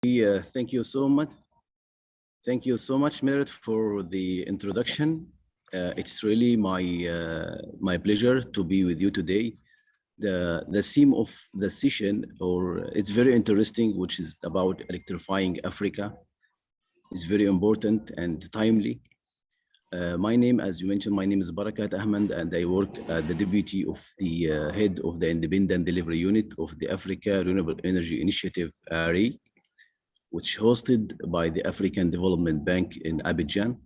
Thank you so much. Thank you so much, Merit, for the introduction. It's really my pleasure to be with you today. The theme of the session, or it's very interesting, which is about electrifying Africa, is very important and timely. My name, as you mentioned, my name is Barakat Ahmed, and I work as the deputy of the head of the Independent Delivery Unit of the Africa Renewable Energy Initiative, AREI, which hosted by the African Development Bank in Abidjan.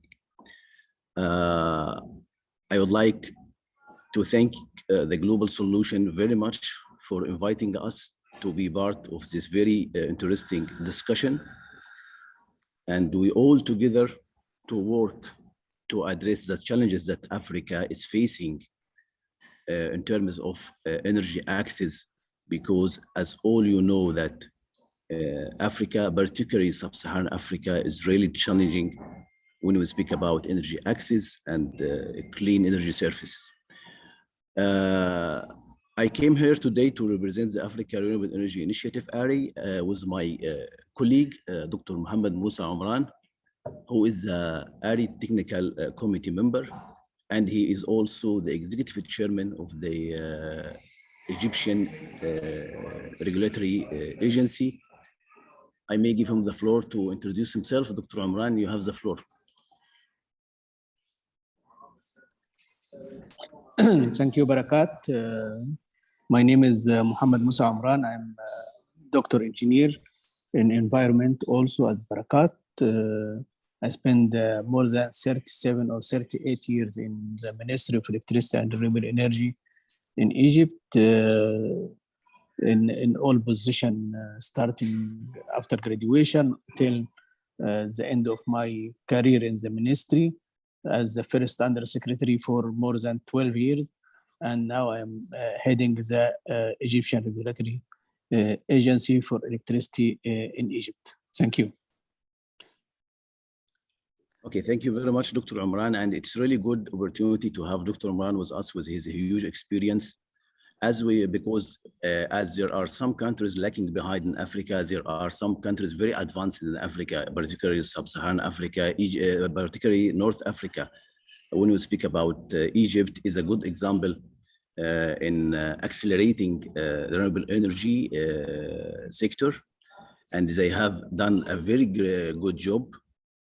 I would like to thank the Global Solution very much for inviting us to be part of this very interesting discussion. And we all together to work to address the challenges that Africa is facing in terms of energy access, because as all you know that Africa, particularly Sub-Saharan Africa, is really challenging when we speak about energy access and clean energy services. I came here today to represent the Africa Renewable Energy Initiative, AREI, with my colleague, Dr. Mohamed Moussa Omran, who is a AREI Technical Committee member, and he is also the executive chairman of the Egyptian regulatory agency. I may give him the floor to introduce himself. Dr. Omran, you have the floor. Thank you, Barakat. My name is Mohamed Moussa Omran. I'm a doctor engineer in environment, also as Barakat. I spent more than 37 or 38 years in the Ministry of Electricity and Renewable Energy in Egypt, in all positions, starting after graduation till the end of my career in the ministry as the first under secretary for more than 12 years. And now I am heading the Egyptian Regulatory Agency for Electricity in Egypt. Thank you. Okay, thank you very much, Dr. Omran. And it's really good opportunity to have Dr. Omran with us with his huge experience. Because there are some countries lacking behind in Africa, there are some countries very advanced in Africa, particularly Sub-Saharan Africa, particularly North Africa. When we speak about Egypt, is a good example in accelerating the renewable energy sector, and they have done a very good job.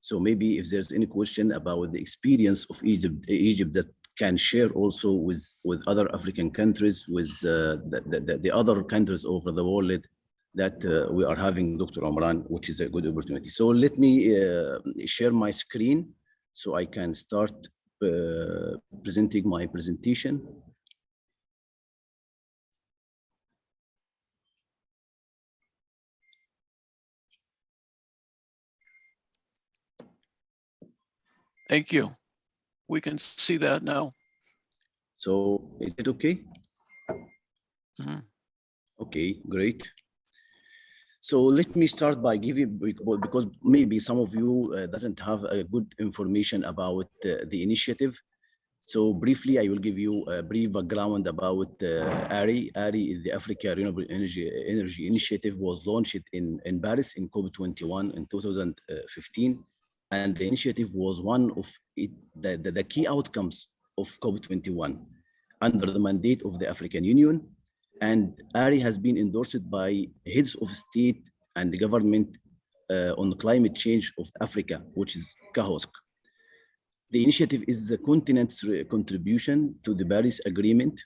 So maybe if there's any question about the experience of Egypt that can share also with other African countries, with the other countries over the world, that we are having Dr. Omran, which is a good opportunity. So let me share my screen so I can start presenting my presentation. Thank you. We can see that now. So is it okay? Mm-hmm. Okay, great. So let me start by giving, because maybe some of you doesn't have a good information about the initiative. So briefly, I will give you a brief background about AREI. AREI is the Africa Renewable Energy Initiative, was launched in Paris in COP21 in 2015. And the initiative was one of the key outcomes of COP21 under the mandate of the African Union. And AREI has been endorsed by heads of state and the government on climate change of Africa, which is CAHOSC. The initiative is the continent's contribution to the Paris Agreement,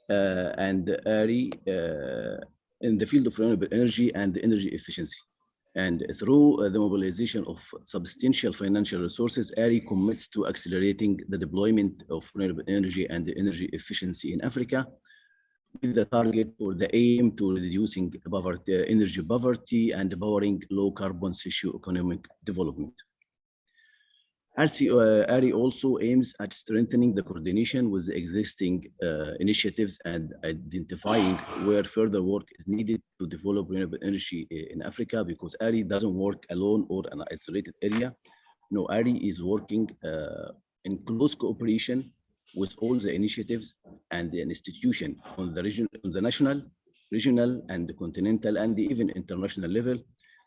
and AREI in the field of renewable energy and energy efficiency. And through the mobilization of substantial financial resources, AREI commits to accelerating the deployment of renewable energy and energy efficiency in Africa, with the target or the aim to reducing poverty, energy poverty, and empowering low carbon socio-economic development. AREI also aims at strengthening the coordination with the existing initiatives and identifying where further work is needed to develop renewable energy in Africa, because AREI doesn't work alone or an isolated area. No, AREI is working in close cooperation with all the initiatives and the institution on the region, on the national, regional, and the continental, and even international level,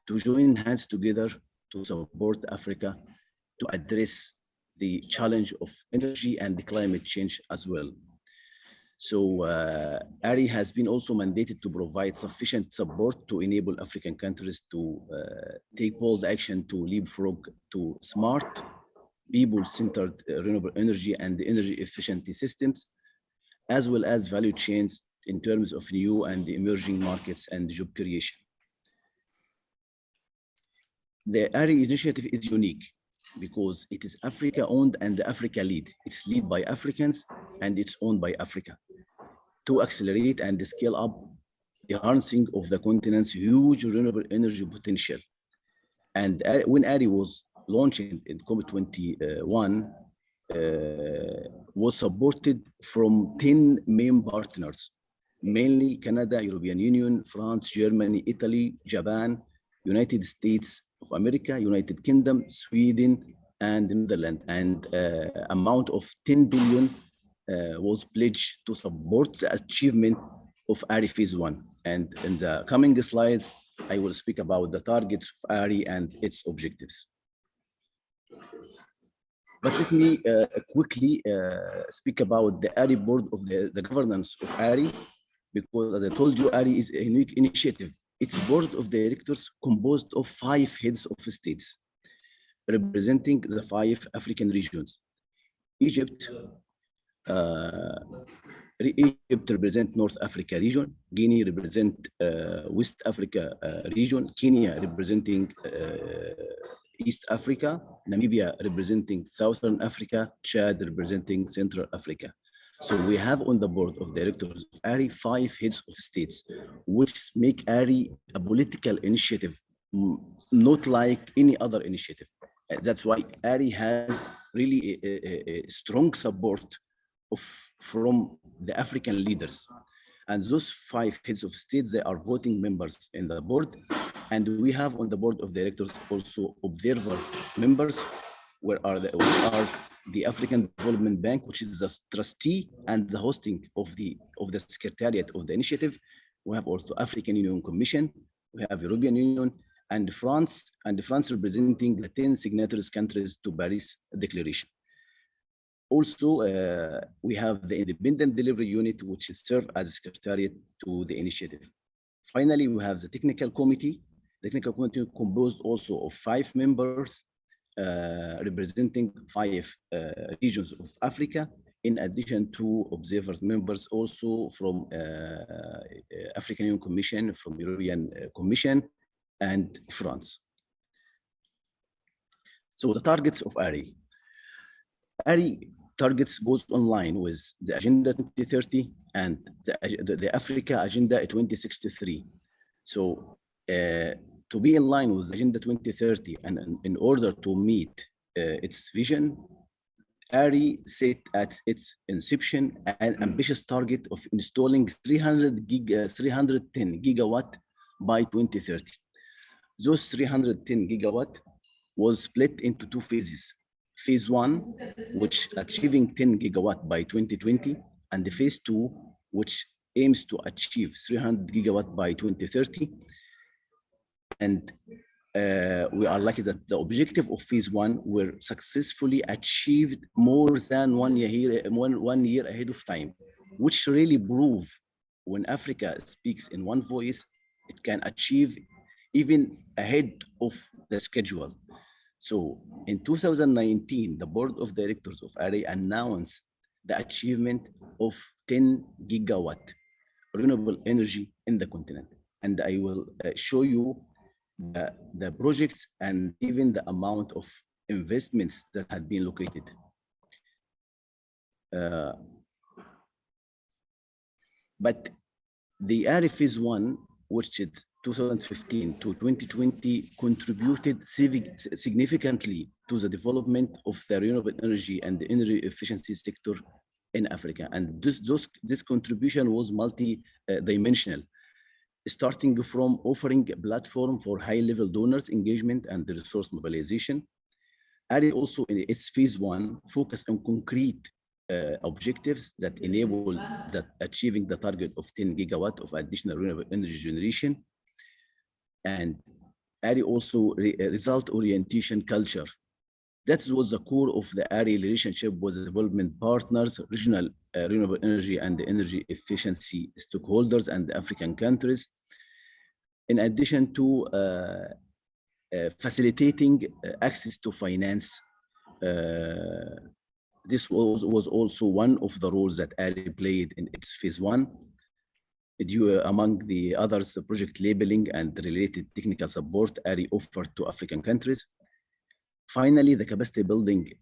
to join hands together to support Africa to address the challenge of energy and the climate change as well. So AREI has been also mandated to provide sufficient support to enable African countries to take bold action to leapfrog to smart, people-centered renewable energy and energy efficiency systems, as well as value chains in terms of new and emerging markets and job creation. The AREI initiative is unique because it is Africa owned and Africa lead. It's led by Africans and it's owned by Africa to accelerate and scale up the harnessing of the continent's huge renewable energy potential. And when AREI was launched in COP21, was supported from 10 main partners, mainly Canada, European Union, France, Germany, Italy, Japan, United States of America, United Kingdom, Sweden, and Netherlands. And amount of 10 billion was pledged to support the achievement of AREI Phase 1. And in the coming slides, I will speak about the targets of AREI and its objectives. But let me quickly speak about the AREI board of the governance of AREI, because as I told you, AREI is a unique initiative. Its board of directors composed of 5 heads of states, representing the 5 African regions. Egypt represent North Africa region, Guinea represent West Africa region, Kenya representing East Africa, Namibia representing Southern Africa, Chad representing Central Africa. So we have on the board of directors of AREI 5 heads of states, which make AREI a political initiative, not like any other initiative. That's why AREI has really a strong support from the African leaders. And those 5 heads of states, they are voting members in the board. And we have on the board of directors also observer members, which are the African Development Bank, which is the trustee and the hosting of the secretariat of the initiative. We have also African Union Commission, we have European Union, and France representing the 10 signatories countries to Paris Declaration. Also, we have the Independent Delivery Unit, which serves as a secretariat to the initiative. Finally, we have the Technical Committee. The Technical Committee composed also of 5 members representing 5 regions of Africa, in addition to observer members also from African Union Commission, from European Commission, and France. So the targets of AREI. AREI targets goes online with the Agenda 2030 and the Africa Agenda 2063. So to be in line with Agenda 2030 and in order to meet its vision, AREI set at its inception an ambitious target of installing 310 gigawatt by 2030. Those 310 gigawatt was split into 2 phases. Phase 1, which achieving 10 gigawatt by 2020, and the phase 2, which aims to achieve 300 gigawatt by 2030. And we are lucky that the objective of phase 1 were successfully achieved more than 1 year ahead of time, which really prove when Africa speaks in one voice, it can achieve even ahead of the schedule. So in 2019, the board of directors of AREI announced the achievement of 10 gigawatt renewable energy in the continent. And I will show you the projects and even the amount of investments that had been located. But the AREI phase 1, which is 2015 to 2020, contributed significantly to the development of the renewable energy and the energy efficiency sector in Africa. And this contribution was multi-dimensional, starting from offering a platform for high-level donors engagement and the resource mobilization. AREI also in its phase 1 focused on concrete objectives that enable achieving the target of 10 gigawatt of additional renewable energy generation. And AREI also result orientation culture. That was the core of the AREI relationship with the development partners, regional renewable energy and energy efficiency stakeholders and African countries. In addition to facilitating access to finance, this was also one of the roles that AREI played in its phase one. Among the others, project labeling and related technical support AREI offered to African countries. Finally, the capacity building,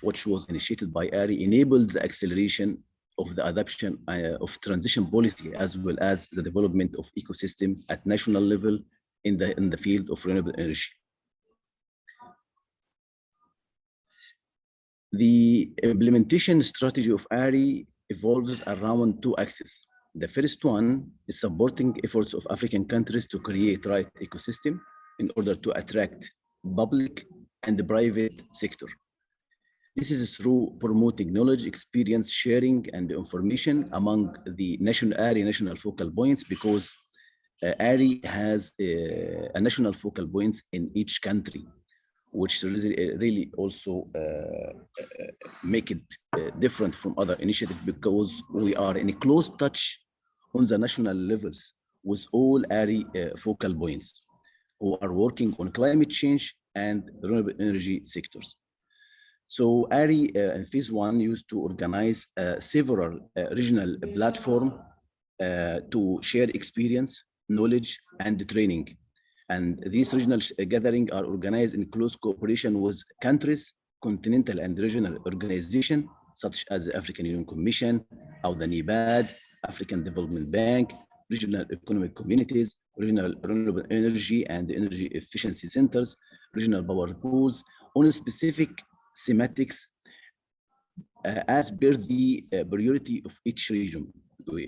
which was initiated by AREI, enabled the acceleration of the adoption of transition policy, as well as the development of ecosystem at national level in the field of renewable energy. The implementation strategy of AREI evolves around two axes. The first one is supporting efforts of African countries to create right ecosystem in order to attract public and the private sector. This is through promoting knowledge, experience sharing, and information among the AREI national focal points, because AREI has a national focal points in each country, which really also make it different from other initiatives, because we are in a close touch on the national levels with all AREI focal points who are working on climate change and renewable energy sectors. So AREI in phase one used to organize several regional platforms to share experience, knowledge, and training. And these regional gatherings are organized in close cooperation with countries, continental and regional organizations, such as the African Union Commission, or the NEPAD, African Development Bank, regional economic communities, regional renewable energy and energy efficiency centers, regional power pools, on specific thematics as per the priority of each region.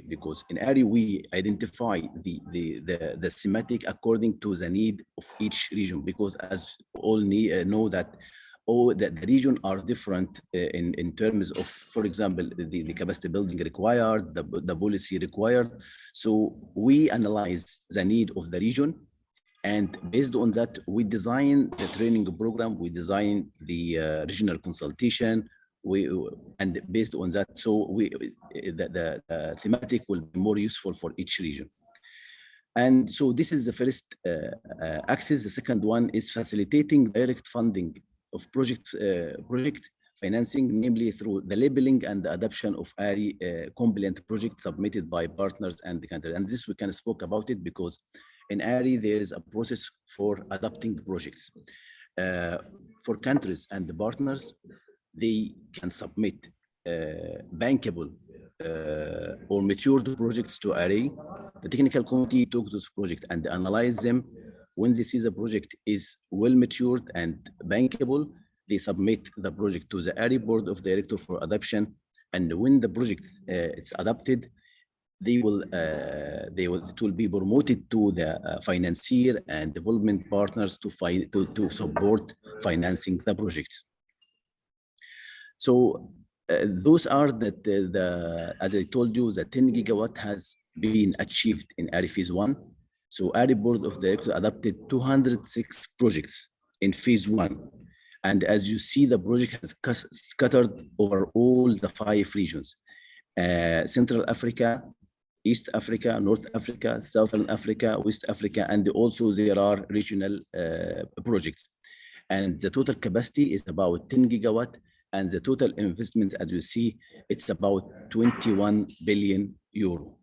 Because in AREI, we identify the thematic according to the need of each region, because as all know that the region are different in terms of, for example, the capacity building required, the policy required. So we analyze the need of the region, and based on that, we design the training program, we design the regional consultation, and based on that, so the thematic will be more useful for each region. And so this is the first axis. The second one is facilitating direct funding of project financing, namely through the labeling and the adoption of AREI compliant projects submitted by partners and the country. And this we can spoke about it, because in AREI there is a process for adopting projects. For countries and the partners, they can submit bankable or matured projects to AREI. The technical committee took this project and analyze them. When they see the project is well matured and bankable, they submit the project to the AREI board of directors for adoption. And when the project is adopted, it will be promoted to the financier and development partners to support financing the project. So those are as I told you, the 10 gigawatt has been achieved in AREI phase one. So AREI board of directors adopted 206 projects in phase one. And as you see, the project has scattered over all the 5 regions: Central Africa, East Africa, North Africa, Southern Africa, West Africa, and also there are regional projects. And the total capacity is about 10 gigawatt. And the total investment, as you see, it's about 21 billion euro.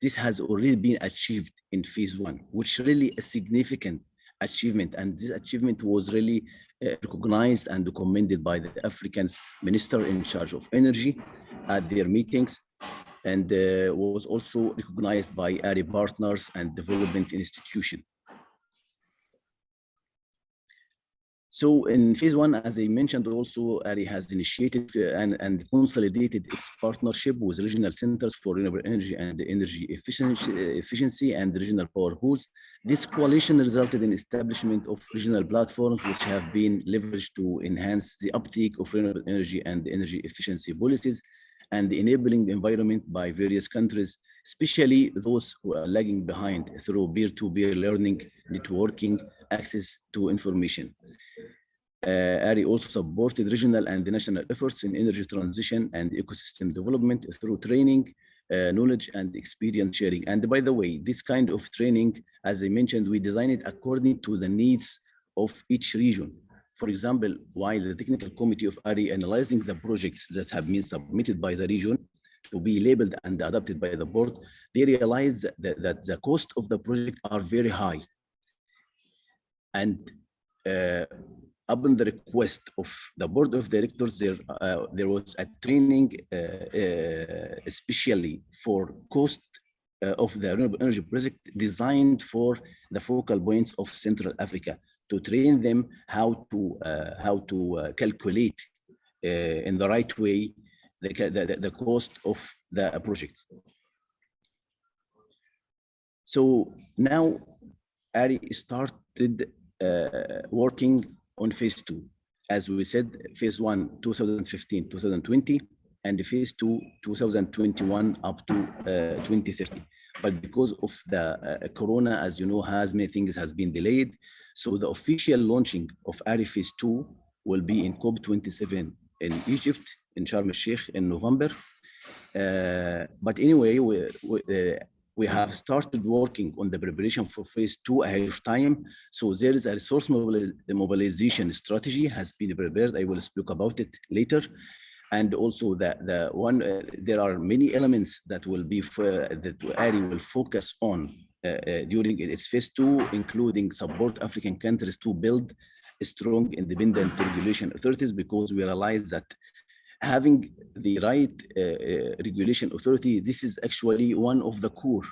This has already been achieved in phase one, which really a significant achievement. And this achievement was really recognized and commended by the African minister in charge of energy at their meetings, and was also recognized by AREI partners and development institutions. So in phase one, as I mentioned, also AREI has initiated and consolidated its partnership with regional centers for renewable energy and energy efficiency and regional power pools. This coalition resulted in establishment of regional platforms which have been leveraged to enhance the uptake of renewable energy and energy efficiency policies and the enabling environment by various countries especially those who are lagging behind through peer-to-peer learning, networking, access to information. AREI also supported regional and national efforts in energy transition and ecosystem development through training, knowledge and experience sharing. And by the way, this kind of training, as I mentioned, we design it according to the needs of each region. For example, while the technical committee of AREI analyzing the projects that have been submitted by the region to be labeled and adopted by the board, they realize that the cost of the project are very high. And upon the request of the board of directors, there was a training especially for cost of the renewable energy project designed for the focal points of Central Africa, to train them how to calculate in the right way the cost of the project. So now AREI started working on phase 2. As we said, phase 1, 2015, 2020, and phase 2, 2021 up to 2030. But because of the Corona, as you know, many things has been delayed. So the official launching of AREI phase 2 will be in COP27 in Egypt, in Sharm el-Sheikh in November. But anyway, we have started working on the preparation for phase 2 ahead of time. So there is a resource mobilization strategy has been prepared. I will speak about it later. And also there are many elements that will be that AREI will focus on during its phase 2, including support African countries to build strong independent regulation authorities, because we realize that having the right regulation authority, this is actually one of the core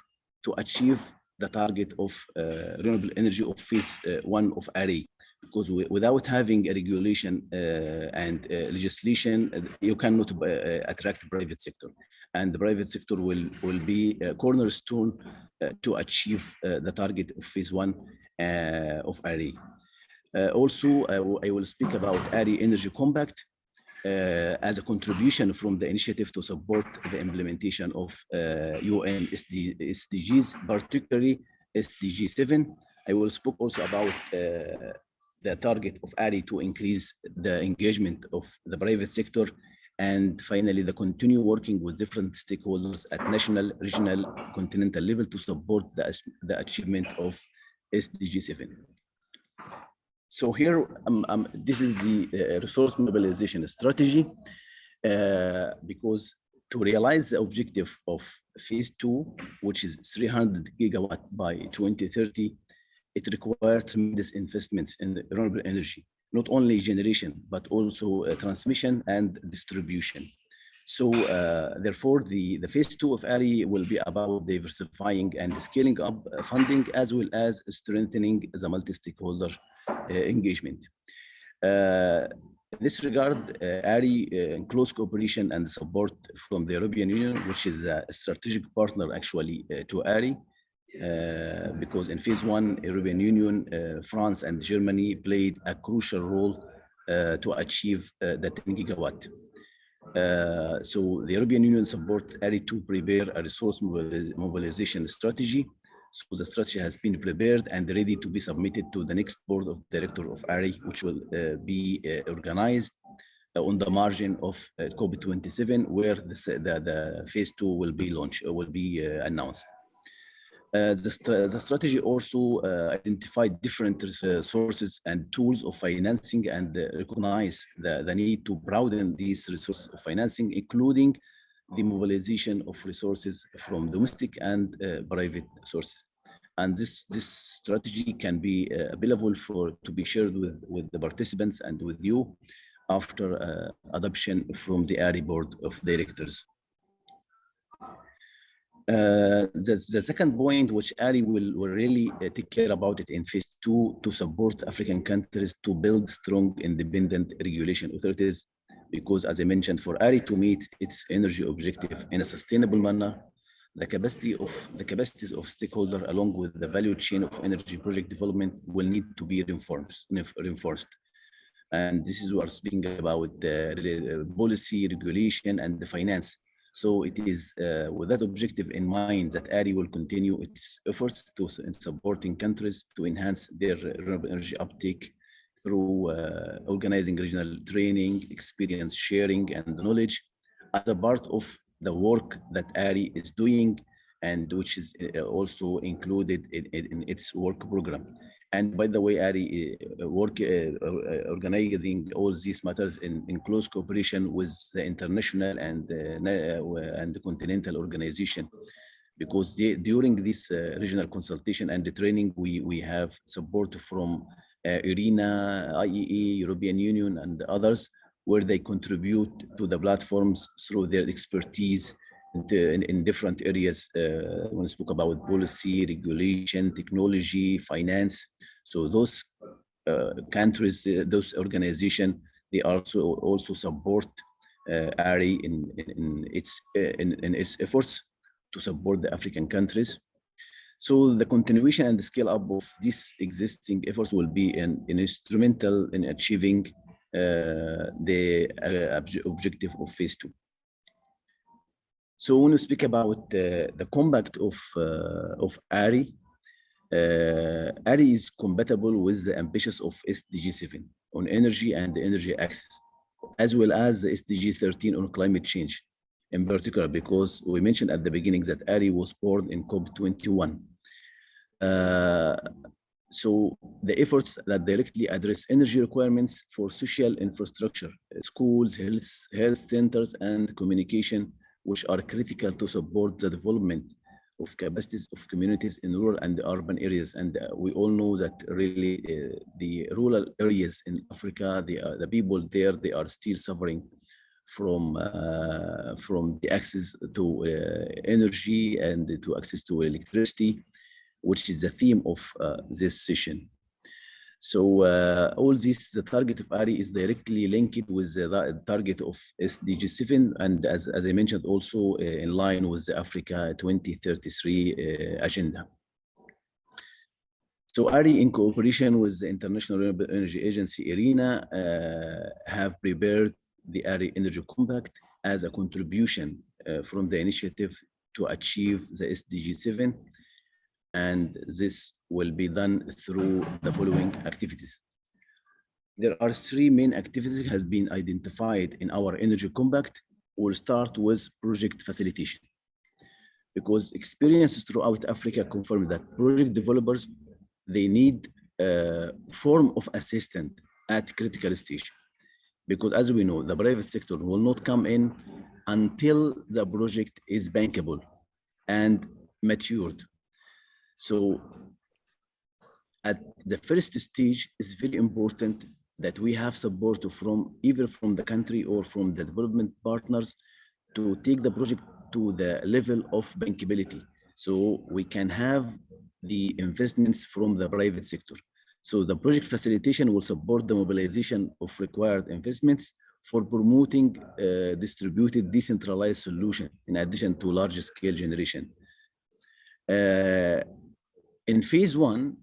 to achieve the target of renewable energy of phase 1 of AREI. Because without having a regulation and legislation, you cannot attract the private sector. And the private sector will be a cornerstone to achieve the target of phase 1 of AREI. Also, I will speak about AREI Energy Compact as a contribution from the initiative to support the implementation of UN SDGs, particularly SDG 7. I will speak also about the target of AREI to increase the engagement of the private sector, and finally, the continue working with different stakeholders at national, regional, continental level to support the achievement of SDG 7. So here, this is the resource mobilization strategy, because to realize the objective of phase 2, which is 300 gigawatt by 2030, it requires tremendous investments in renewable energy, not only generation, but also transmission and distribution. So therefore, the phase 2 of AREI will be about diversifying and scaling up funding, as well as strengthening the multi-stakeholder engagement. In this regard, AREI, in close cooperation and support from the European Union, which is a strategic partner actually to AREI, because in phase 1, European Union, France and Germany played a crucial role to achieve the 10 gigawatt. So the European Union support AREI to prepare a resource mobilization strategy. So the strategy has been prepared and ready to be submitted to the next board of directors of AREI, which will be organized on the margin of COP27, where the phase 2 will be launched, will be announced. The strategy also identified different sources and tools of financing, and recognize the need to broaden these resources of financing, including the mobilization of resources from domestic and private sources. And this strategy can be available to be shared with the participants and with you after adoption from the AREI board of directors. The second point, which AREI will really take care about it in phase 2, to support African countries to build strong independent regulation authorities, because as I mentioned, for AREI to meet its energy objective in a sustainable manner, the capacities of stakeholders along with the value chain of energy project development will need to be reinforced. And this is what we're speaking about the policy, regulation, and the finance. So it is with that objective in mind that AREI will continue its efforts in supporting countries to enhance their renewable energy uptake through organizing regional training, experience sharing, and knowledge as a part of the work that AREI is doing, and which is also included in its work program. And by the way, AREI organizing all these matters in close cooperation with the international and the continental organization, because during this regional consultation and the training, we have support from ARENA, IEE, European Union, and others, where they contribute to the platforms through their expertise in different areas when we spoke about policy, regulation, technology, finance. So those countries, those organizations, they also support AREI in its efforts to support the African countries. So the continuation and the scale up of these existing efforts will be an instrumental in achieving the objective of phase 2. So when we speak about the compact of AREI, AREI is compatible with the ambitions of SDG 7 on energy and energy access, as well as the SDG 13 on climate change, in particular, because we mentioned at the beginning that AREI was born in COP21. So the efforts that directly address energy requirements for social infrastructure, schools, health centers, and communication, which are critical to support the development of capacities of communities in rural and urban areas. And we all know that really the rural areas in Africa, the people there, they are still suffering from the access to energy and to access to electricity, which is the theme of this session. So all this, the target of AREI is directly linked with the target of SDG 7, and as I mentioned, also in line with the Africa 2033 agenda. So AREI, in cooperation with the International Renewable Energy Agency, ARENA, have prepared the AREI Energy Compact as a contribution from the initiative to achieve the SDG 7. And this will be done through the following activities. There are 3 main activities that has been identified in our Energy Compact. We'll start with project facilitation, because experiences throughout Africa confirm that project developers, they need a form of assistance at critical stage. Because as we know, the private sector will not come in until the project is bankable and matured. So at the first stage, it's very important that we have support from either from the country or from the development partners to take the project to the level of bankability. So we can have the investments from the private sector. So the project facilitation will support the mobilization of required investments for promoting distributed decentralized solution in addition to large scale generation. In phase 1,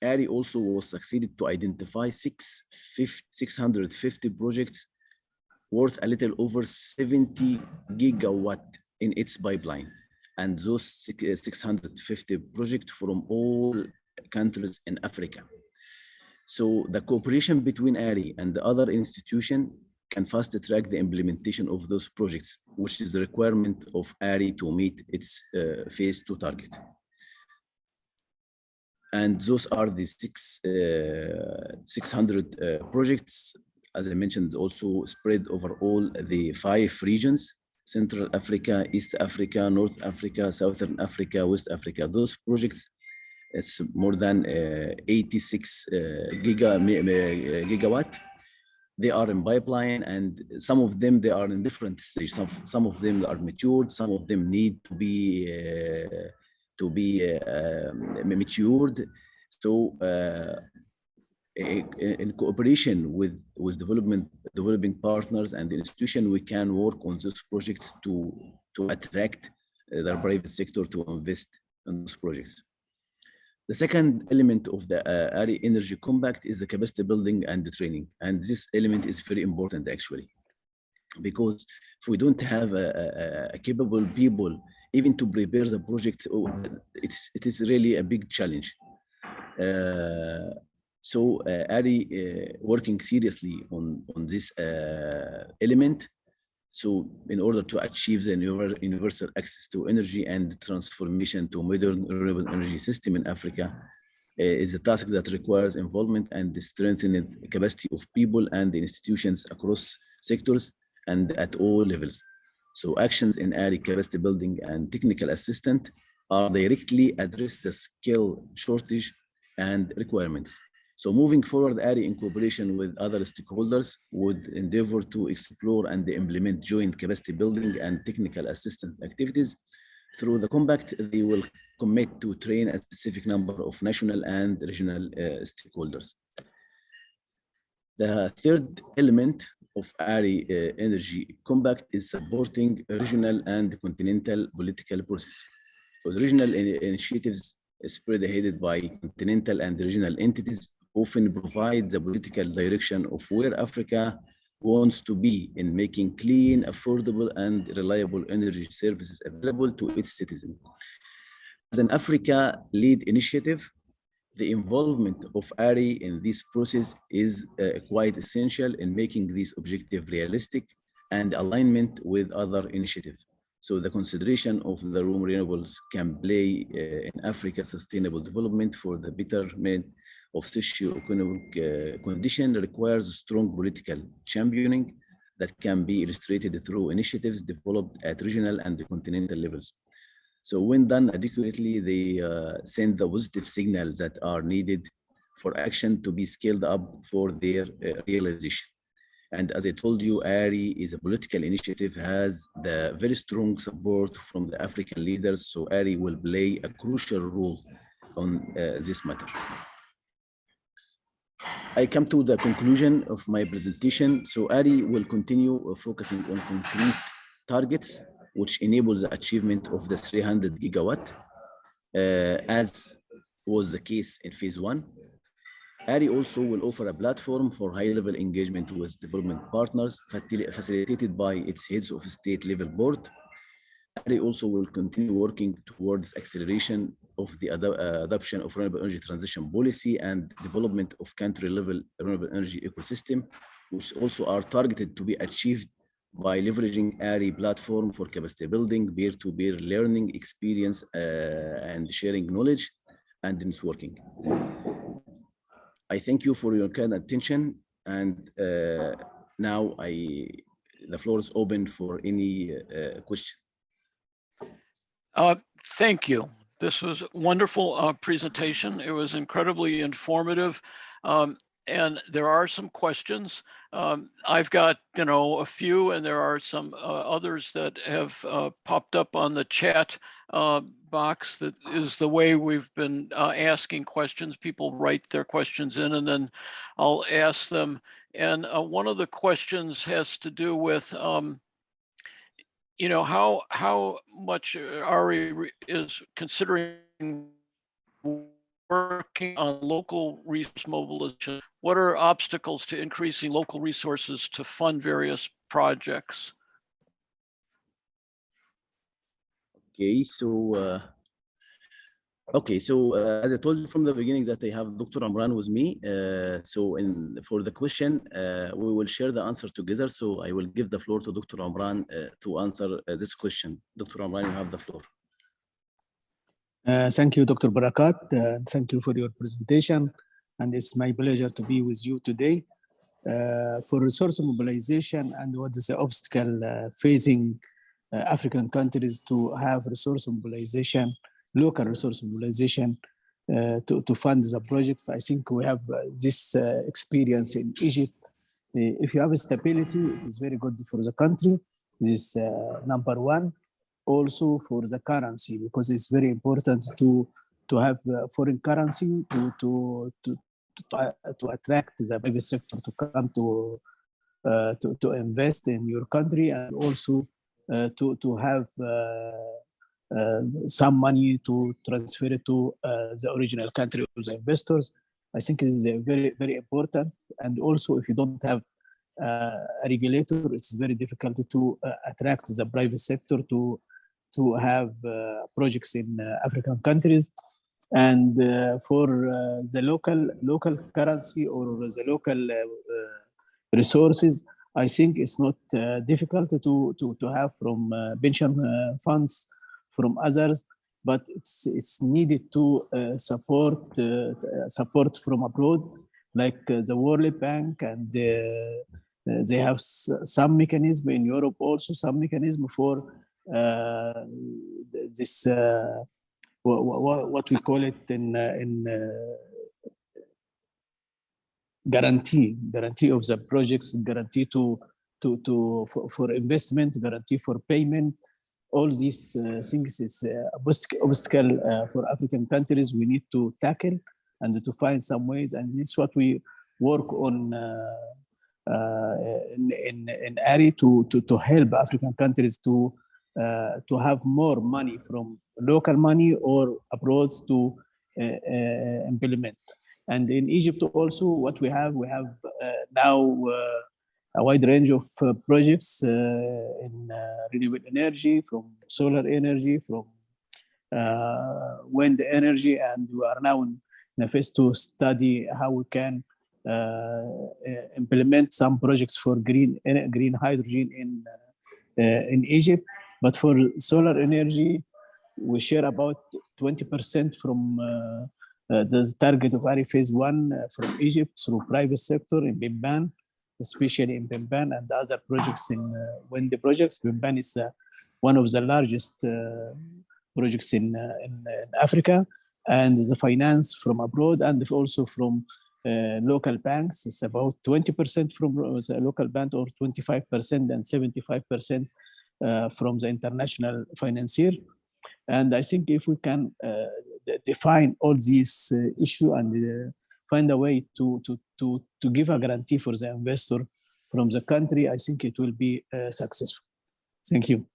AREI also was succeeded to identify 650 projects worth a little over 70 gigawatt in its pipeline. And those 650 projects from all countries in Africa. So the cooperation between AREI and the other institution can fast track the implementation of those projects, which is the requirement of AREI to meet its phase 2 target. And those are the 600 projects, as I mentioned, also spread over all the 5 regions: Central Africa, East Africa, North Africa, Southern Africa, West Africa. Those projects, it's more than 86 gigawatt. They are in pipeline, and some of them, they are in different stages. Some of them are matured, some of them need to be matured. So in cooperation with developing partners and the institution, we can work on those projects to attract the private sector to invest in those projects. The second element of the AREI Energy Compact is the capacity building and the training. And this element is very important, actually. because if we don't have a capable people, even to prepare the project, it is really a big challenge. So AREI working seriously on this element. So in order to achieve the universal access to energy and transformation to modern renewable energy system in Africa is a task that requires involvement and strengthened capacity of people and institutions across sectors and at all levels. So actions in AREI capacity building and technical assistance are directly address the skill shortage and requirements. So moving forward, AREI in cooperation with other stakeholders would endeavor to explore and implement joint capacity building and technical assistance activities. Through the compact, they will commit to train a specific number of national and regional stakeholders. The third element of AREI Energy Compact is supporting regional and continental political process. So the regional initiatives spearheaded by continental and regional entities often provide the political direction of where Africa wants to be in making clean, affordable, and reliable energy services available to its citizens. As an Africa lead initiative, the involvement of AREI in this process is quite essential in making this objective realistic and alignment with other initiatives. So the consideration of the room renewables can play in Africa's sustainable development for the betterment of socio-economic condition requires strong political championing that can be illustrated through initiatives developed at regional and continental levels. So when done adequately, they send the positive signals that are needed for action to be scaled up for their realization. And as I told you, AREI is a political initiative, has the very strong support from the African leaders. So AREI will play a crucial role on this matter. I come to the conclusion of my presentation. So AREI will continue focusing on concrete targets, which enables the achievement of the 300 gigawatt, as was the case in phase one. AREI also will offer a platform for high-level engagement with development partners, facilitated by its heads of state level board. AREI also will continue working towards acceleration of the adoption of renewable energy transition policy and development of country-level renewable energy ecosystem, which also are targeted to be achieved by leveraging AREI platform for capacity building, peer-to-peer learning experience, and sharing knowledge and networking. I thank you for your kind attention, and now the floor is open for any question. Thank you. This was a wonderful presentation. It was incredibly informative. And there are some questions. I've got, a few, and there are some others that have popped up on the chat box. That is the way we've been asking questions. People write their questions in, and then I'll ask them. And one of the questions has to do with, how much AREI is considering working on local resource mobilization. What are obstacles to increasing local resources to fund various projects? Okay, so as I told you from the beginning that I have Dr. Omran with me. For the question, we will share the answer together. So I will give the floor to Dr. Omran to answer this question. Dr. Omran, you have the floor. Thank you, Dr. Barakat. Thank you for your presentation. And it's my pleasure to be with you today. For resource mobilization and what is the obstacle facing African countries to have resource mobilization, local resource mobilization to fund the projects. I think we have this experience in Egypt. If you have stability, it is very good for the country. This is number one. Also for the currency, because it's very important to have foreign currency to attract the private sector to come to invest in your country, and also to have some money to transfer it to the original country of the investors. I think this is very, very important. And also, if you don't have a regulator, it's very difficult to attract the private sector to have projects in African countries. And for the local currency or the local resources, I think it's not difficult to have from pension funds, from others, but it's needed to support from abroad, like the World Bank, and they have some mechanism in Europe, also some mechanism for this what we call it in guarantee of the projects, guarantee for investment, guarantee for payment. All these things is obstacle for African countries we need to tackle and to find some ways, and this is what we work on in AREI to help African countries to have more money from local money or abroad to implement. And in Egypt also, what we have now a wide range of projects in renewable energy, from solar energy, from wind energy, and we are now in a phase to study how we can implement some projects for green hydrogen in Egypt. But for solar energy, we share about 20% from the target of AREI phase 1 from Egypt through private sector in Bimban, especially in Bimban and other projects in wind projects. Bimban is one of the largest projects in Africa, and the finance from abroad and also from local banks is about 20% from the local bank, or 25% and 75% from the international financier. And I think if we can define all these issues and find a way to give a guarantee for the investor from the country, I think it will be successful. Thank you.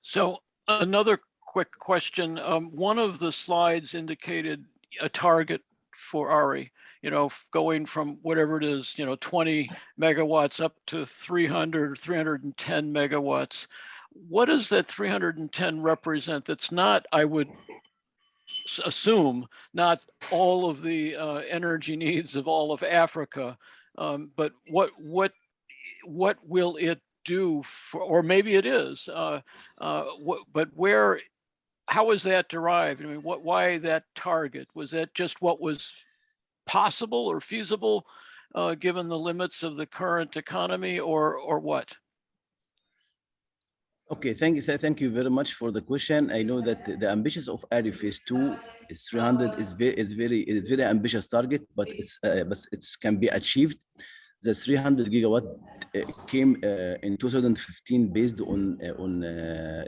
So another quick question. One of the slides indicated a target for AREI, going from whatever it is, 20 megawatts up to 300 or 310 megawatts. What does that 310 represent? That's not, I would assume, not all of the energy needs of all of Africa, but what will it do for, or maybe it is, but where, how is that derived? I mean, why that target? Was that just what was possible or feasible given the limits of the current economy, or what? Okay, thank you very much for the question. I know that the ambitions of AREI phase 2 is 300 is very ambitious target, but it can be achieved. The 300 gigawatt came in 2015 based on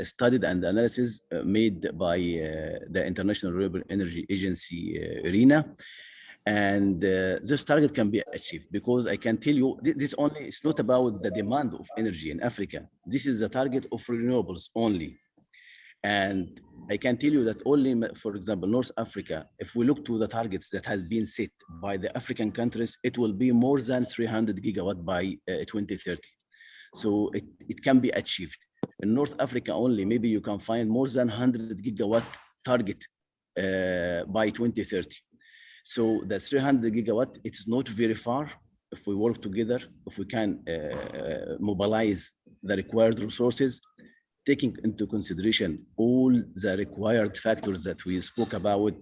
studied and analysis made by the International Renewable Energy Agency, ARENA. And this target can be achieved because I can tell you this only, it's not about the demand of energy in Africa. This is the target of renewables only. And I can tell you that only, for example, North Africa, if we look to the targets that has been set by the African countries, it will be more than 300 gigawatt by 2030. So it can be achieved. In North Africa only, maybe you can find more than 100 gigawatt target by 2030. So the 300 gigawatt, it's not very far if we work together, if we can mobilize the required resources, taking into consideration all the required factors that we spoke about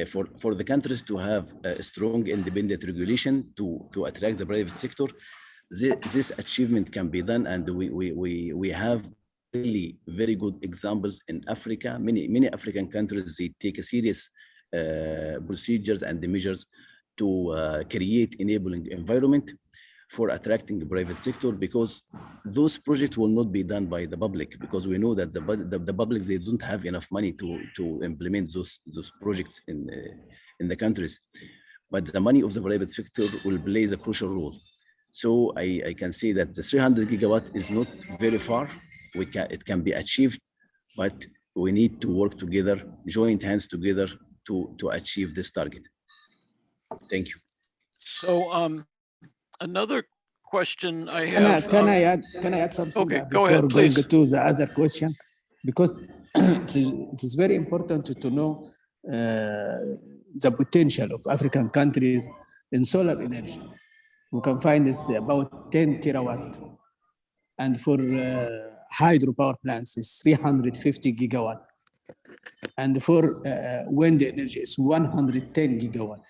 for the countries to have a strong independent regulation to attract the private sector. This achievement can be done, and we have really very good examples in Africa. Many African countries, they take a serious procedures and the measures to create enabling environment for attracting the private sector, because those projects will not be done by the public, because we know that the public, they don't have enough money to implement those projects in the countries. But the money of the private sector will play a crucial role. So I can say that the 300 gigawatt is not very far. It can be achieved, but we need to work together, joint hands together to achieve this target. Thank you. So another question I Can I, have. can I add something Okay, go before ahead, going please. to the other question? Because it is very important to know the potential of African countries in solar energy. We can find this about 10 terawatt. And for hydropower plants, it's 350 gigawatt. And for wind energy, it's 110 gigawatt.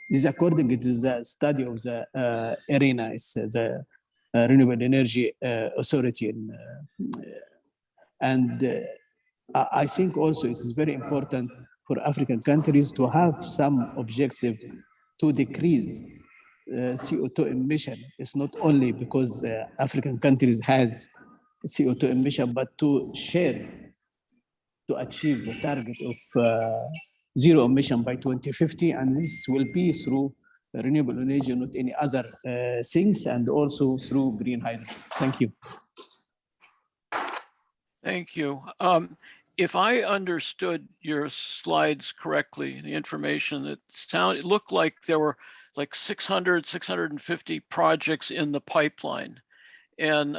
This is according to the study of the AREI, the Renewable Energy Authority. And I think also it is very important for African countries to have some objective to decrease CO2 emission. It's not only because African countries has CO2 emission, but to share to achieve the target of zero emission by 2050. And this will be through renewable energy, not any other things, and also through green hydrogen. Thank you. Thank you. If I understood your slides correctly, the information that it looked like there were like 600, 650 projects in the pipeline, and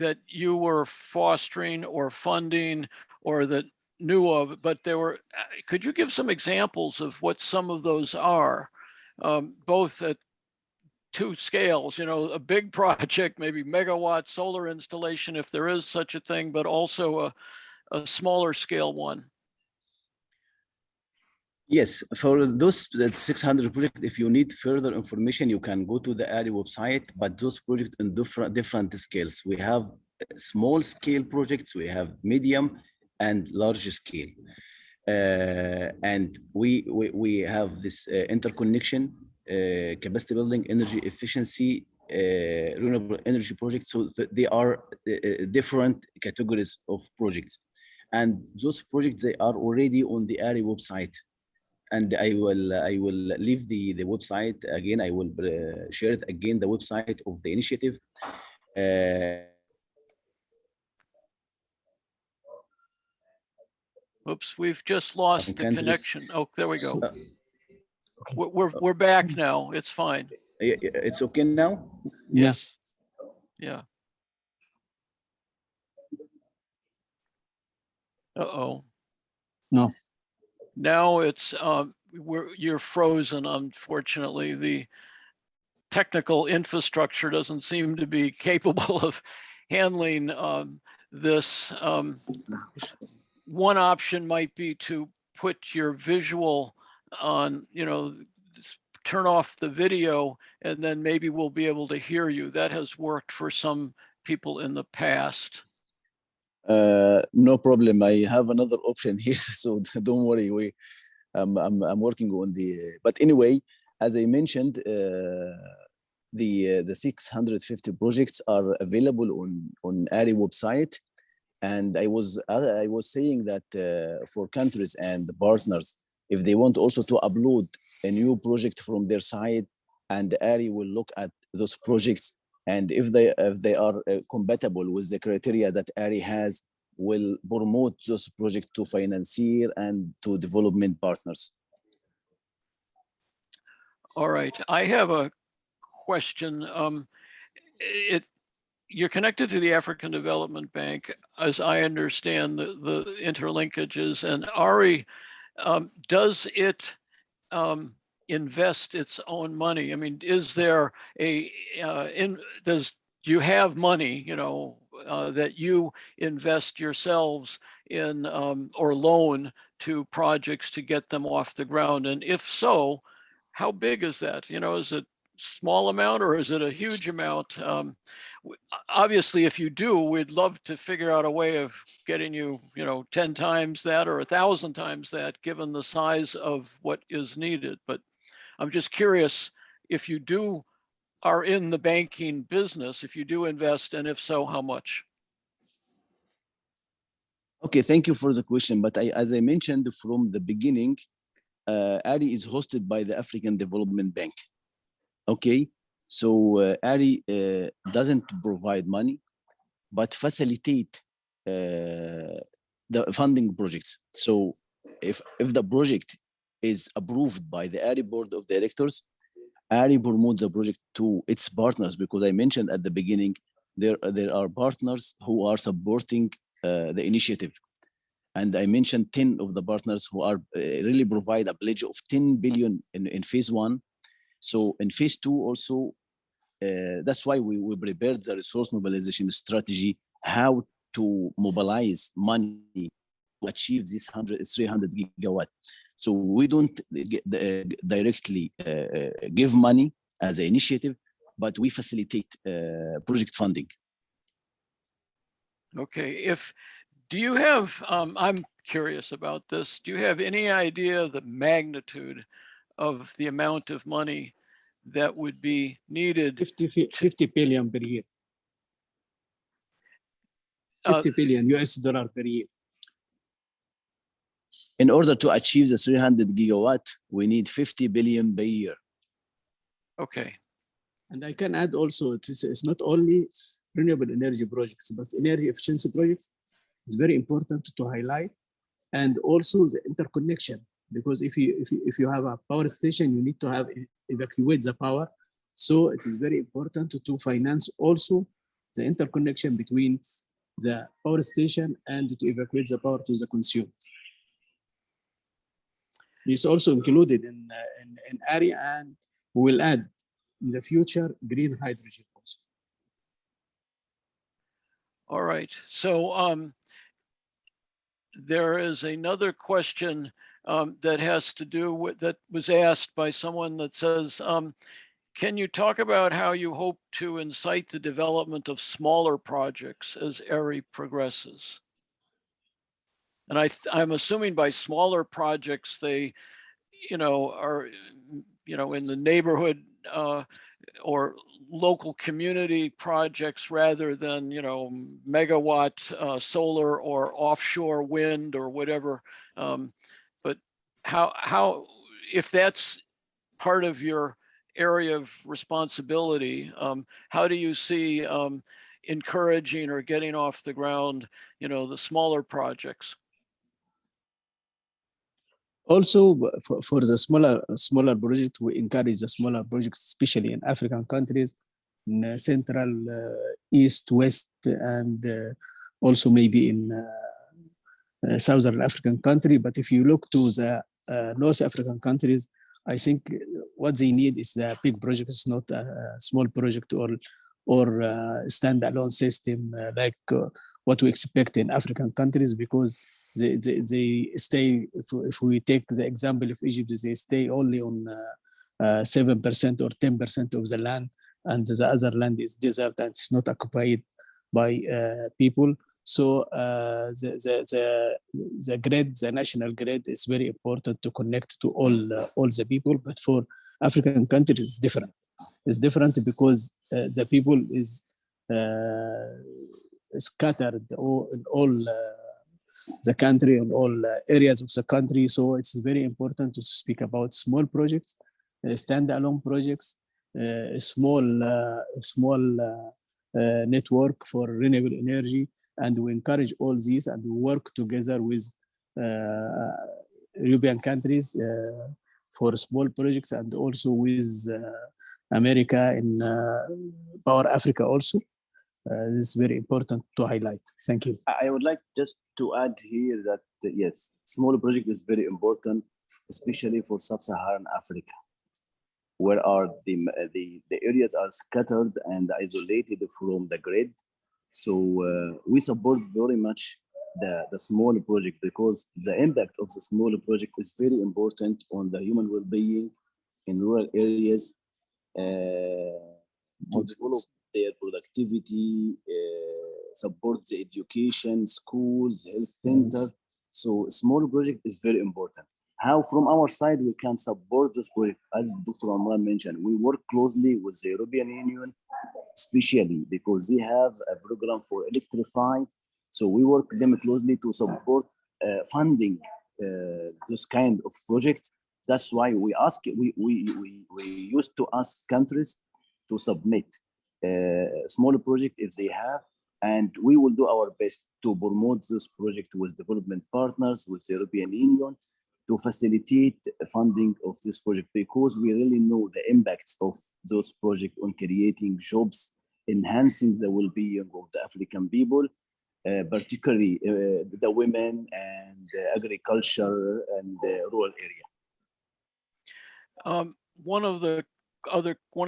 that you were fostering or funding or that knew of, but there were, could you give some examples of what some of those are, both at two scales, you know, a big project, maybe megawatt solar installation, if there is such a thing, but also a smaller scale one? Yes, for those 600 projects, if you need further information, you can go to the AREI website, but those projects in different scales. We have small scale projects, we have medium and large scale. And we have this interconnection, capacity building, energy efficiency, renewable energy projects. So they are different categories of projects. And those projects, they are already on the AREI website. And I will leave the website again. I will share it again, the website of the initiative. Oops, we've just lost the connection. Oh, there we go. Okay. We're back now. It's fine. It's okay now? Yes. Yeah. Uh-oh. No. Now it's you're frozen, unfortunately. The technical infrastructure doesn't seem to be capable of handling this. One option might be to put your visual on, you know, turn off the video, and then maybe we'll be able to hear you. That has worked for some people in the past. No problem. I have another option here, so don't worry. I'm working on the. But anyway, as I mentioned, the 650 projects are available on AREI website, and I was saying that for countries and partners, if they want also to upload a new project from their side, and AREI will look at those projects, and if they are compatible with the criteria that AREI has, will promote those projects to financier and to development partners. All right, I have a question. You're connected to the African Development Bank, as I understand the interlinkages, and AREI, does it invest its own money? I mean, is there a do you have money, you know, that you invest yourselves in or loan to projects to get them off the ground? And if so, how big is that? You know, is it small amount or is it a huge amount? Obviously, if you do, we'd love to figure out a way of getting you, you know, 10 times that or 1,000 times that, given the size of what is needed. But I'm just curious if you are in the banking business, if you do invest, and if so, how much? Okay, thank you for the question. But as I mentioned from the beginning, AREI is hosted by the African Development Bank. Okay, so AREI doesn't provide money, but facilitate the funding projects. So if the project is approved by the AREI board of directors, AREI promotes the project to its partners, because I mentioned at the beginning, there are partners who are supporting the initiative. And I mentioned 10 of the partners who are really provide a pledge of 10 billion in phase one. So in phase two also, that's why we prepared the resource mobilization strategy, how to mobilize money to achieve this 300 gigawatt. So we don't directly give money as an initiative, but we facilitate project funding. Okay, do you have, I'm curious about this, do you have any idea the magnitude of the amount of money that would be needed? 50 billion per year. 50 billion US dollar per year. In order to achieve the 300 gigawatt, we need 50 billion per year. Okay. And I can add also, it's not only renewable energy projects, but energy efficiency projects. It's very important to highlight, and also the interconnection, because if you have a power station, you need to have evacuate the power. So it is very important to finance also the interconnection between the power station and to evacuate the power to the consumers. It's also included in AREI, and we will add in the future green hydrogen also. All right. So there is another question that has to do with, that was asked by someone that says, can you talk about how you hope to incite the development of smaller projects as AREI progresses? And I'm assuming by smaller projects, they, are, in the neighborhood or local community projects rather than, megawatt solar or offshore wind or whatever. But how, if that's part of your area of responsibility, how do you see encouraging or getting off the ground, the smaller projects? Also, for the smaller project, we encourage the smaller projects, especially in African countries, in Central, East, West, and also maybe in Southern African country. But if you look to the North African countries, I think what they need is the big projects, not a small project or standalone system like what we expect in African countries, because they stay, if we take the example of Egypt, they stay only on 7% or 10% of the land, and the other land is desert and it's not occupied by people. So the grid, the national grid, is very important to connect to all the people. But for African countries, it's different. It's different because the people is scattered in all the country, in all areas of the country. So it's very important to speak about small projects, standalone projects, small network for renewable energy. And we encourage all these, and we work together with European countries for small projects, and also with America and Power Africa also. This is very important to highlight. Thank you. I would like just to add here that yes, small project is very important, especially for sub-Saharan Africa, where are the areas are scattered and isolated from the grid. So we support very much the small project, because the impact of the small project is very important on the human well-being in rural areas, to develop their productivity, support the education, schools, health center. So small project is very important. How from our side we can support this project, as Dr. Omran mentioned, we work closely with the European Union, especially because they have a program for electrify. So we work with them closely to support funding this kind of projects. That's why we used to ask countries to submit small project if they have, and we will do our best to promote this project with development partners, with the European Union, to facilitate funding of this project, because we really know the impacts of those projects on creating jobs, enhancing the well-being of the African people, particularly the women and agriculture and rural area. One of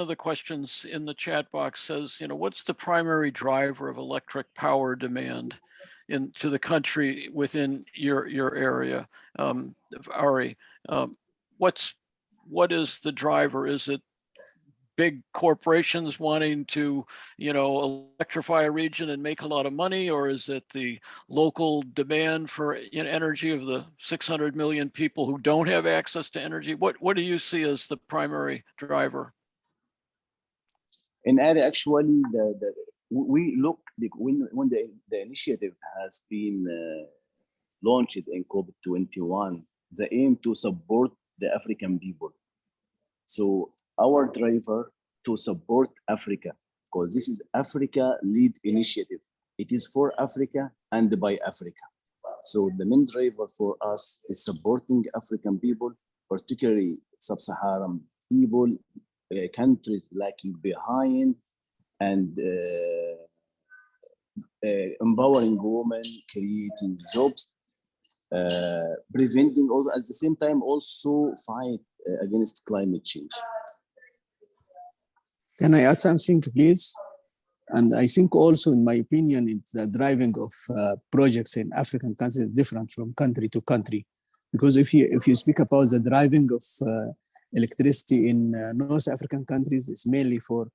the questions in the chat box says, what's the primary driver of electric power demand into the country within your area, AREI? What is the driver? Is it big corporations wanting to, electrify a region and make a lot of money, or is it the local demand for energy of the 600 million people who don't have access to energy? What do you see as the primary driver? In AREI, actually, we look when the initiative has been launched in COP21, the aim to support the African people. So our driver to support Africa, because this is Africa lead initiative. It is for Africa and by Africa. So the main driver for us is supporting African people, particularly sub-Saharan people, countries lacking behind, and empowering women, creating jobs, preventing also at the same time also fight against climate change. Can I add something, please? And I think also, in my opinion, it's the driving of projects in African countries is different from country to country. Because if you speak about the driving of electricity in North African countries, it's mainly for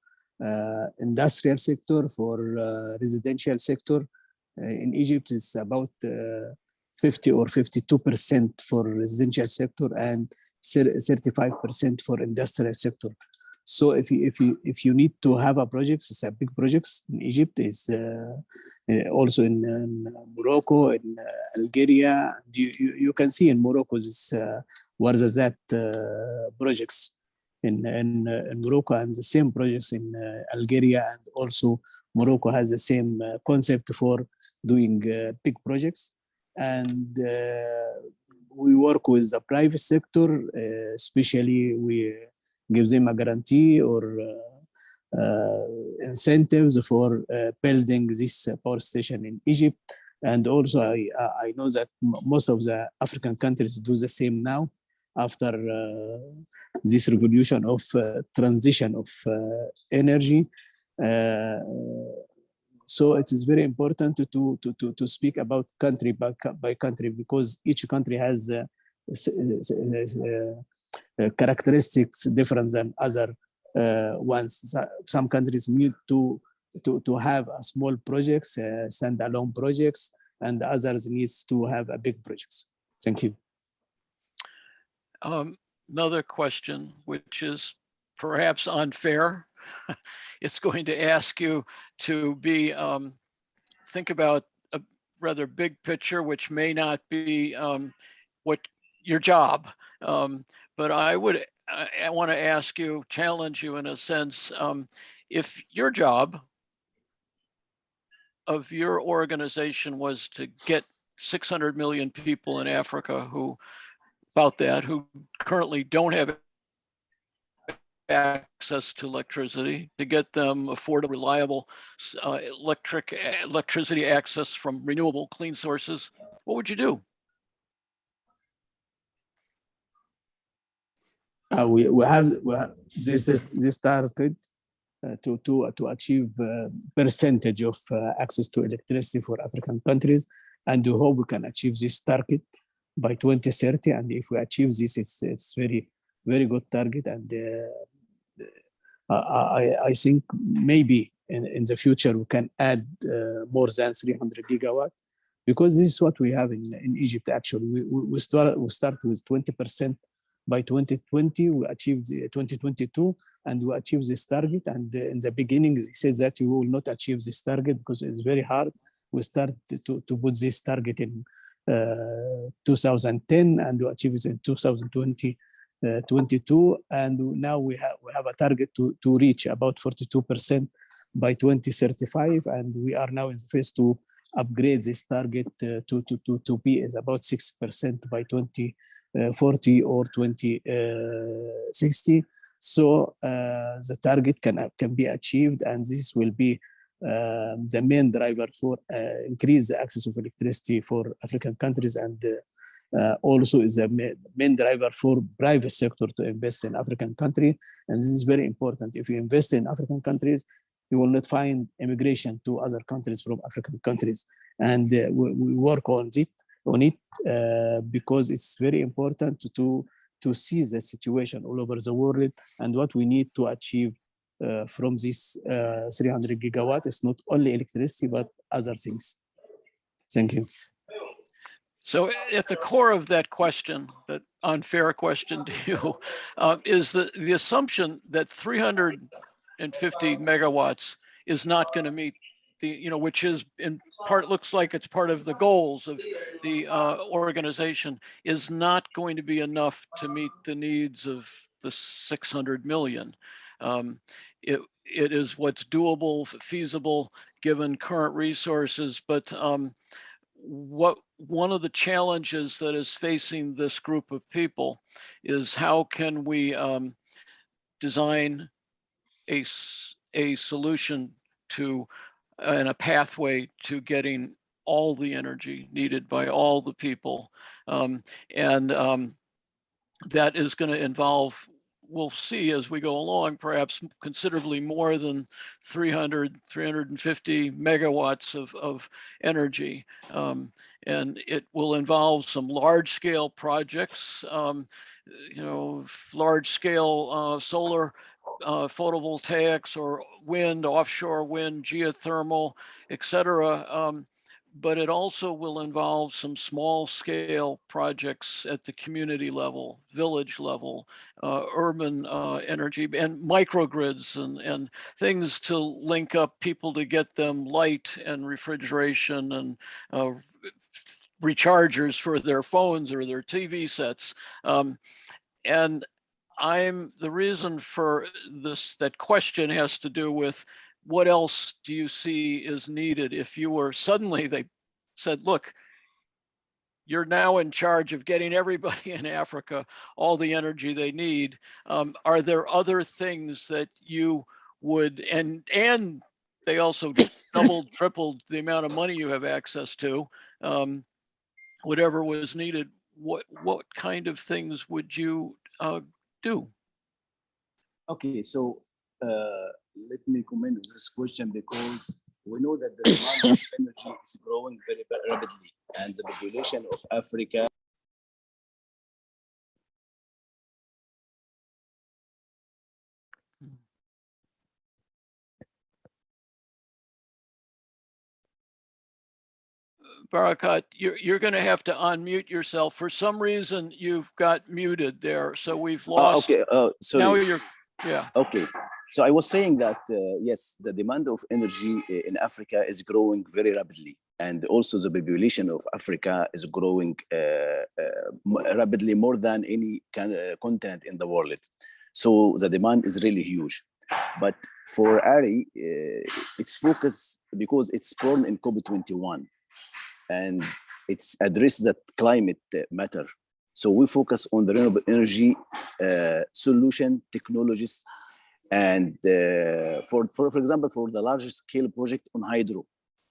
industrial sector, for residential sector. In Egypt, it's about 50 or 52% for residential sector and 35% for industrial sector. So if you need to have a project, it's a big projects in Egypt, is also in Morocco, in Algeria. You can see in Morocco this Warzazat projects in Morocco, and the same projects in Algeria, and also Morocco has the same concept for doing big projects. And we work with the private sector, especially we give them a guarantee or incentives for building this power station in Egypt. And also I know that most of the African countries do the same now after this revolution of transition of energy. So it is very important to speak about country by country, because each country has characteristics different than other ones. Some countries need to have a small projects, standalone projects, and others needs to have a big projects. Thank you. Another question, which is perhaps unfair. It's going to ask you to be think about a rather big picture, which may not be what your job. But I want to ask you, challenge you in a sense, if your job of your organization was to get 600 million people in Africa who currently don't have access to electricity, to get them affordable, reliable electricity access from renewable, clean sources, what would you do? We have this target to achieve percentage of access to electricity for African countries, and we hope we can achieve this target by 2030. And if we achieve this, it's very, very good target. And I think maybe in the future we can add more than 300 gigawatt, because this is what we have in Egypt. Actually, we start with 20%. By 2020, we achieved 2022, and we achieved this target. And in the beginning, they said that we will not achieve this target because it's very hard. We started to put this target in 2010, and we achieved it in 2020, 22, and now we have a target to reach about 42% by 2035, and we are now in the phase to upgrade this target to be is about 6% by 2040 or 2060. So the target can be achieved, and this will be the main driver for increase the access of electricity for African countries, and also is the main driver for private sector to invest in African countries. And this is very important. If you invest in African countries, you will not find immigration to other countries from African countries. And we work on it because it's very important to see the situation all over the world and what we need to achieve from this 300 gigawatt. It's not only electricity, but other things. Thank you. So at the core of that question, that unfair question to you, is the assumption that 350 megawatts is not going to meet the, which is in part, looks like it's part of the goals of the organization, is not going to be enough to meet the needs of the 600 million. It is what's doable, feasible, given current resources, but one of the challenges that is facing this group of people is how can we design a solution to and a pathway to getting all the energy needed by all the people, and that is going to involve, we'll see as we go along, perhaps considerably more than 350 megawatts of energy. And it will involve some large scale projects, large scale solar, photovoltaics, or wind, offshore wind, geothermal, et cetera. But it also will involve some small scale projects at the community level, village level, urban energy, and microgrids and things to link up people to get them light and refrigeration and rechargers for their phones or their TV sets. And the reason for that question has to do with what else do you see is needed if you were suddenly, they said, look, you're now in charge of getting everybody in Africa all the energy they need. Are there other things that you would, and they also doubled, tripled the amount of money you have access to, whatever was needed, what kind of things would you do? Okay, so let me comment on this question, because we know that the demand of energy is growing very, very rapidly, and the population of Africa Barakat, you're going to have to unmute yourself. For some reason, you've got muted there, so we've lost. Okay, sorry. Now you're, yeah. Okay, so I was saying that, yes, the demand of energy in Africa is growing very rapidly. And also the population of Africa is growing rapidly, more than any continent in the world. So the demand is really huge. But for AREI, it's focused because it's born in COP21. And it's addressed that climate matter. So we focus on the renewable energy solution technologies, and for example, for the largest scale project on hydro,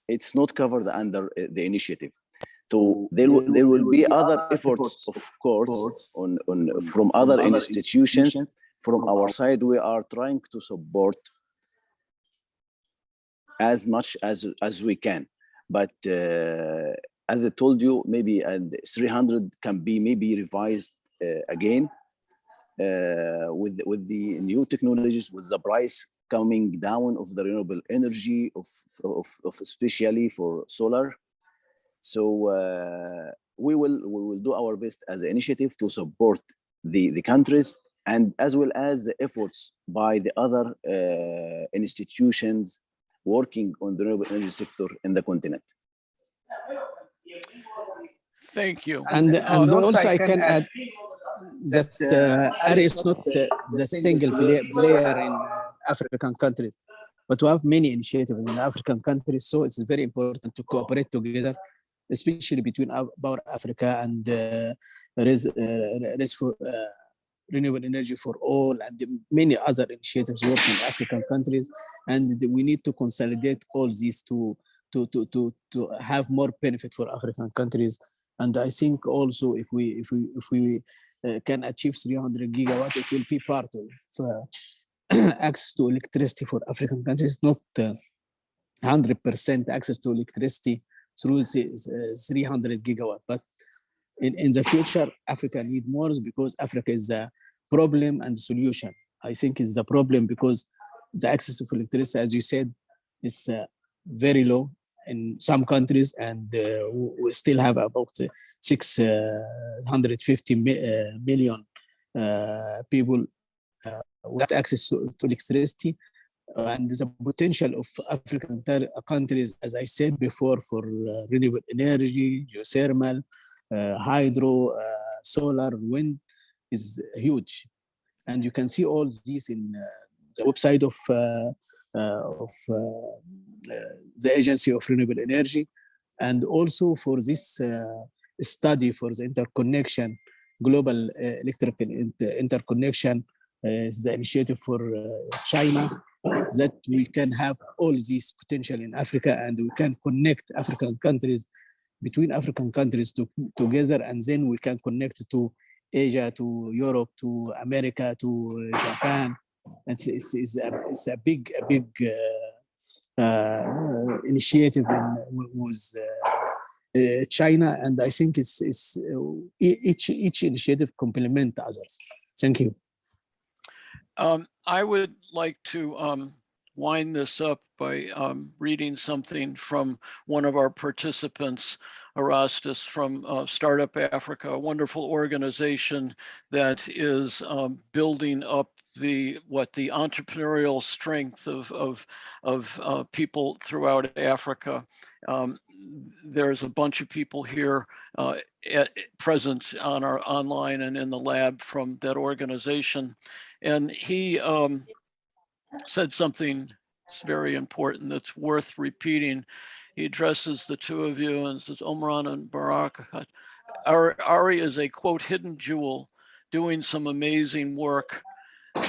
it's not covered under the initiative. So there will be other efforts, of course, on from other institutions. From our side, we are trying to support as much as we can. But as I told you, maybe 300 can be maybe revised again with the new technologies, with the price coming down of the renewable energy, of especially for solar. So we will do our best as an initiative to support the countries, and as well as the efforts by the other institutions working on the renewable energy sector in the continent. Thank you. And also I can add that AREI is not the single player in African countries, but we have many initiatives in African countries. So it's very important to cooperate together, especially between Power Africa and Renewable Energy for All and many other initiatives working in African countries. And we need to consolidate all these to have more benefit for African countries. And I think also if we can achieve 300 gigawatt, it will be part of access to electricity for African countries, not 100% access to electricity through 300 gigawatt. But in the future, Africa need more because Africa is the problem and the solution. I think it's the problem because the access to electricity, as you said, is very low in some countries, and we still have about 650 million people without access to electricity. And there's a potential of African countries, as I said before, for renewable energy, geothermal, hydro, solar, wind is huge. And you can see all these in the website of the Agency of Renewable Energy. And also for this study for the interconnection, global electrical interconnection, is the initiative for China, that we can have all these potential in Africa, and we can connect African countries between African countries together, and then we can connect to Asia, to Europe, to America, to Japan. And it's a big initiative with China, and I think each initiative complement others. Thank you. I would like to wind this up by reading something from one of our participants, Erastus from Startup Africa, a wonderful organization that is building up the entrepreneurial strength of people throughout Africa. There's a bunch of people here present on our online and in the lab from that organization. And he said something very important that's worth repeating. He addresses the two of you and says, Omran and Barakat, AREI is a, quote, hidden jewel doing some amazing work.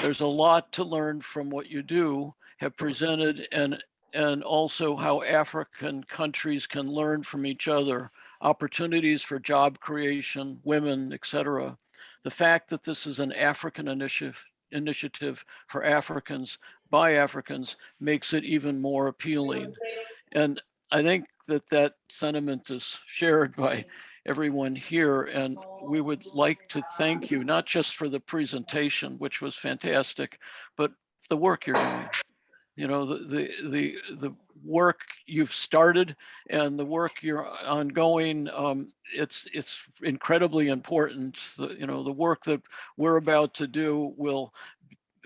There's a lot to learn from what you do, have presented, and also how African countries can learn from each other, opportunities for job creation, women, etc. The fact that this is an African initiative for Africans by Africans makes it even more appealing. And I think that sentiment is shared by everyone here, and we would like to thank you, not just for the presentation, which was fantastic, but the work you're doing. You know, the work you've started and the work you're ongoing, it's incredibly important. The work that we're about to do will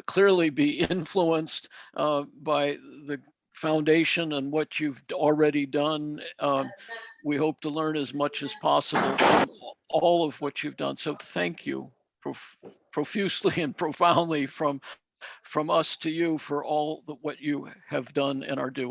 clearly be influenced by the foundation and what you've already done. We hope to learn as much as possible from all of what you've done. So thank you profusely and profoundly from us to you for all what you have done and are doing.